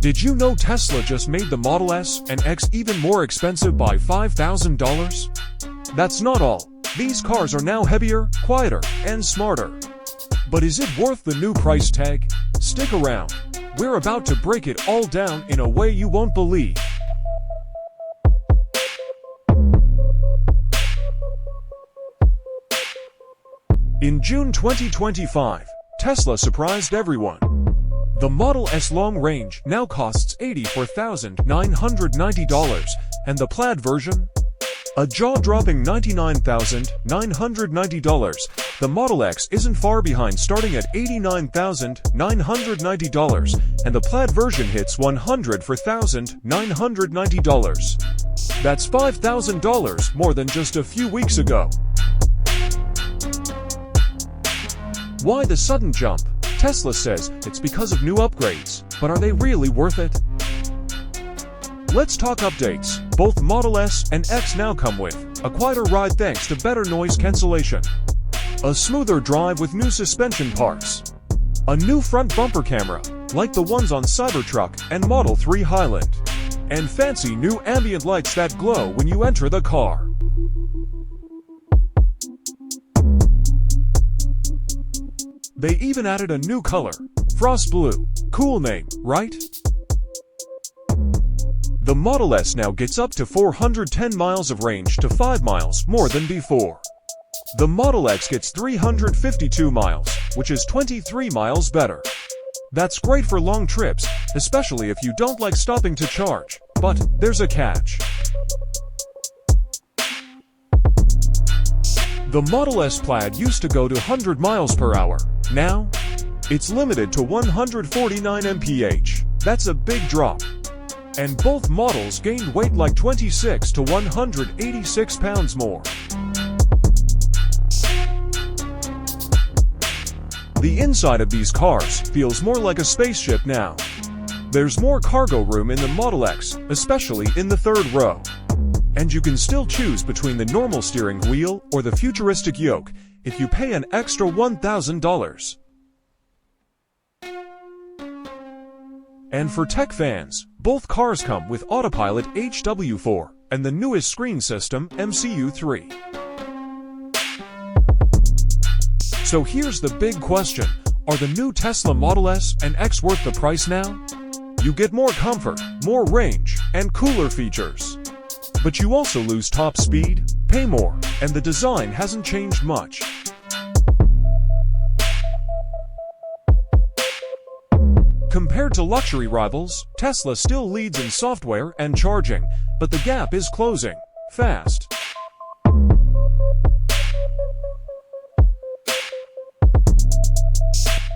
Did you know Tesla just made the Model S and X even more expensive by $5,000? That's not all. These cars are now heavier, quieter, and smarter. But is it worth the new price tag? Stick around. We're about to break it all down in a way you won't believe. In June 2025, Tesla surprised everyone. The Model S long range now costs $84,990, and the Plaid version? A jaw-dropping $99,990. The Model X isn't far behind, starting at $89,990, and the Plaid version hits $100,990. That's $5,000 more than just a few weeks ago. Why the sudden jump? Tesla says it's because of new upgrades, but are they really worth it? Let's talk updates. Both Model S and X now come with a quieter ride thanks to better noise cancellation, a smoother drive with new suspension parts, a new front bumper camera, like the ones on Cybertruck and Model 3 Highland, and fancy new ambient lights that glow when you enter the car. They even added a new color, Frost Blue. Cool name, right? The Model S now gets up to 410 miles of range to 5 miles more than before. The Model X gets 352 miles, which is 23 miles better. That's great for long trips, especially if you don't like stopping to charge. But there's a catch. The Model S Plaid used to go to 100 miles per hour. Now, it's limited to 149 mph. That's a big drop. And both models gained weight like 26 to 186 pounds more. The inside of these cars feels more like a spaceship now. There's more cargo room in the Model X, especially in the third row. And you can still choose between the normal steering wheel or the futuristic yoke if you pay an extra $1,000. And for tech fans, both cars come with Autopilot HW4 and the newest screen system MCU3. So here's the big question. Are the new Tesla Model S and X worth the price now? You get more comfort, more range, and cooler features. But you also lose top speed, pay more, and the design hasn't changed much. Compared to luxury rivals, Tesla still leads in software and charging, but the gap is closing fast.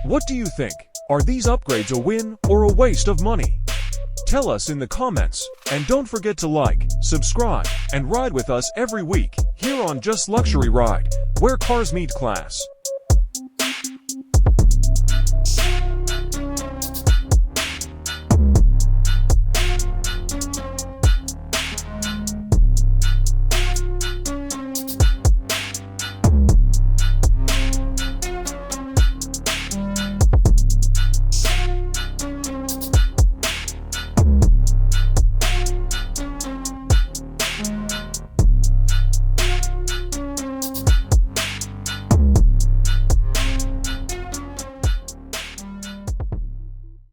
What do you think? Are these upgrades a win or a waste of money? Tell us in the comments, and don't forget to like, subscribe, and ride with us every week here on Just Luxury Ride, where cars meet class.